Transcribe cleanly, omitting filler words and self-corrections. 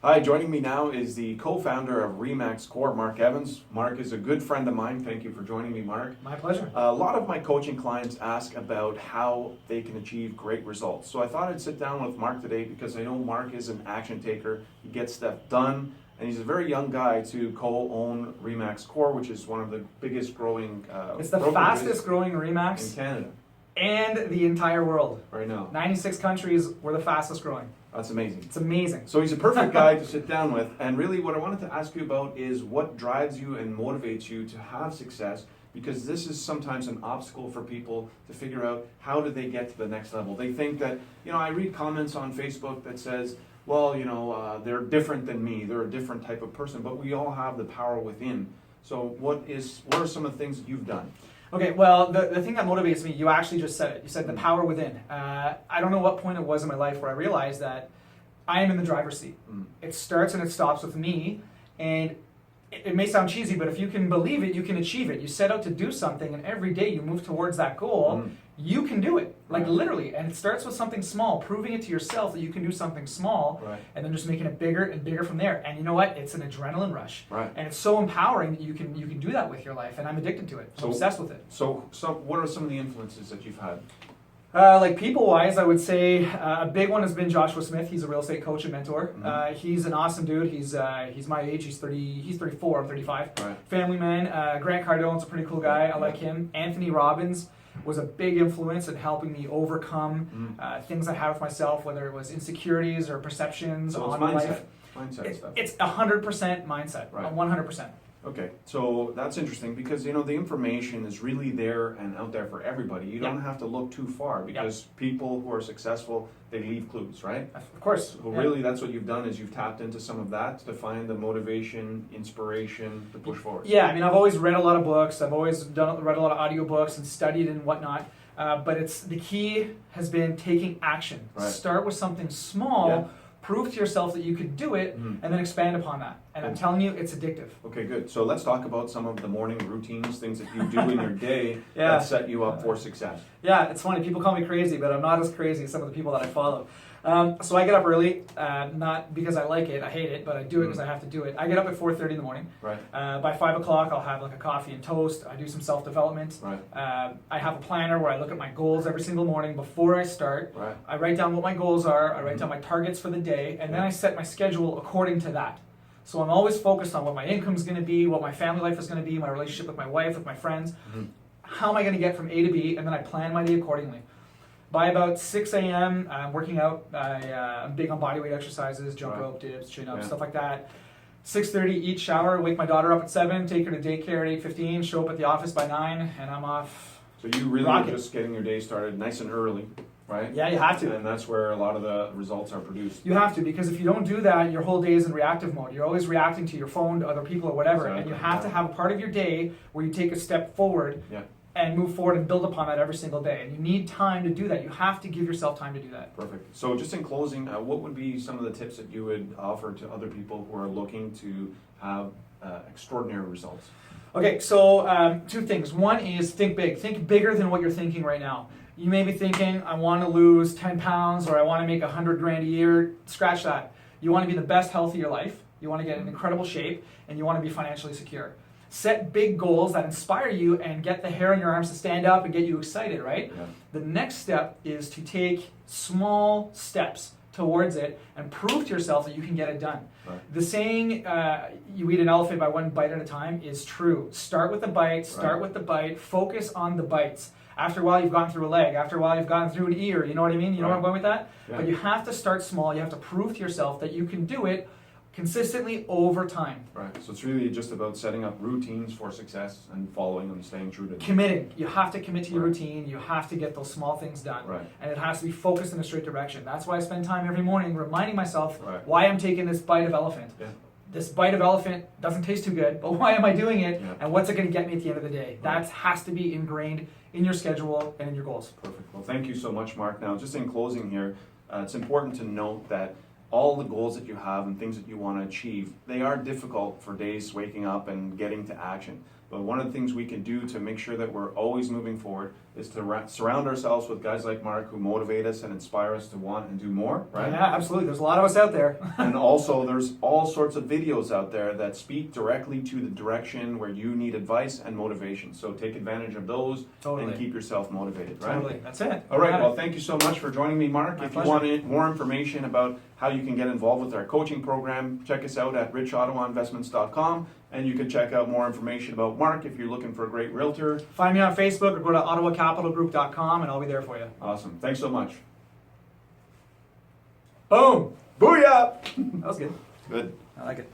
Hi, joining me now is the co-founder of Remax Core, Mark Evans. Mark is a good friend of mine. Thank you for joining me, Mark. My pleasure. A lot of my coaching clients ask about how they can achieve great results. So I thought I'd sit down with Mark today because I know Mark is an action taker. He gets stuff done, and he's a very young guy to co-own Remax Core, which is one of the biggest growing It's the fastest growing Remax in Canada and the entire world. right now. 96 countries, we're the fastest growing. That's amazing. It's amazing. So he's a perfect guy to sit down with, and really what I wanted to ask you about is what drives you and motivates you to have success, because this is sometimes an obstacle for people to figure out how do they get to the next level. They think that, I read comments on Facebook that says, well, they're different than me, they're a different type of person, but we all have the power within. So what are some of the things that you've done? Okay, well, the thing that motivates me, you actually just said it. You said the power within. I don't know what point it was in my life where I realized that I am in the driver's seat. It starts and it stops with me, and it may sound cheesy, but if you can believe it, you can achieve it. You set out to do something, and every day you move towards that goal, you can do it, like literally. And it starts with something small, proving it to yourself that you can do something small, and then just making it bigger and bigger from there. And you know what? It's an adrenaline rush, and it's so empowering that you can do that with your life. And I'm addicted to it. I'm obsessed with it. So what are some of the influences that you've had? Like people-wise, I would say a big one has been Joshua Smith. He's a real estate coach and mentor. He's an awesome dude. He's my age. He's 34. I'm 35. Family man. Grant Cardone's a pretty cool guy. I like him. Anthony Robbins was a big influence in helping me overcome things I had with myself, whether it was insecurities or perceptions on life. Mindset stuff. It's 100% mindset. 100%. Okay, so that's interesting because the information is really there and out there for everybody. You don't have to look too far because people who are successful, they leave clues, right? Of course. So really that's what you've done is you've tapped into some of that to find the motivation, inspiration to push forward. Yeah, I mean I've always read a lot of books. I've always read a lot of audiobooks and studied and whatnot. But the key has been taking action. Start with something small. Prove to yourself that you could do it, and then expand upon that. And I'm telling you, it's addictive. Okay, good. So let's talk about some of the morning routines, things that you do in your day that set you up for success. Yeah, it's funny. People call me crazy, but I'm not as crazy as some of the people that I follow. So I get up early, not because I like it, I hate it, but I do it because I have to do it. I get up at 4:30 in the morning. By 5 o'clock, I'll have like a coffee and toast. I do some self-development. I have a planner where I look at my goals every single morning before I start. I write down what my goals are. I write down my targets for the day, and then I set my schedule according to that. So I'm always focused on what my income is going to be, what my family life is going to be, my relationship with my wife, with my friends. How am I going to get from A to B, and then I plan my day accordingly. By about 6 a.m., I'm working out. I'm big on bodyweight exercises, jump rope, dips, chin-ups, stuff like that. 6:30, eat, shower, wake my daughter up at 7, take her to daycare at 8:15, show up at the office by 9, and I'm off. So you really are just getting your day started nice and early, right? Yeah, you have to. And that's where a lot of the results are produced. You have to, because if you don't do that, your whole day is in reactive mode. You're always reacting to your phone, to other people, or whatever. And you have to have a part of your day where you take a step forward and move forward and build upon that every single day. And you need time to do that. You have to give yourself time to do that. Perfect. So just in closing, what would be some of the tips that you would offer to other people who are looking to have extraordinary results? Okay, so two things. One is think big. Think bigger than what you're thinking right now. You may be thinking, I want to lose 10 pounds or I want to make $100,000 a year. Scratch that. You want to be the best health of your life. You want to get in incredible shape, and you want to be financially secure. Set big goals that inspire you and get the hair on your arms to stand up and get you excited, right? The next step is to take small steps towards it and prove to yourself that you can get it done. The saying, you eat an elephant by one bite at a time, is true. Start with the bite, focus on the bites. After a while, you've gone through a leg. After a while, you've gone through an ear. You know what I mean? You know where I'm going with that? But you have to start small. You have to prove to yourself that you can do it consistently over time. So it's really just about setting up routines for success and following them, staying true to them. Committing. You have to commit to your routine. You have to get those small things done. And it has to be focused in a straight direction. That's why I spend time every morning reminding myself why I'm taking this bite of elephant. This bite of elephant doesn't taste too good, but why am I doing it? And what's it going to get me at the end of the day? That has to be ingrained in your schedule and in your goals. Perfect. Well, thank you so much, Mark. Now, just in closing here, it's important to note that all the goals that you have and things that you want to achieve, they are difficult for days waking up and getting to action. But one of the things we can do to make sure that we're always moving forward is to surround ourselves with guys like Marc who motivate us and inspire us to want and do more, right? Yeah, absolutely. There's a lot of us out there. And also there's all sorts of videos out there that speak directly to the direction where you need advice and motivation. So take advantage of those and keep yourself motivated, right? Totally. That's it. All right, well, thank you so much for joining me, Marc. My if pleasure. you want more information about how you can get involved with our coaching program, check us out at richottawainvestments.com, and you can check out more information about Marc if you're looking for a great realtor. Find me on Facebook or go to ottawacapitalgroup.com and I'll be there for you. Awesome. Thanks so much. Boom! Booyah! That was good. Good. I like it.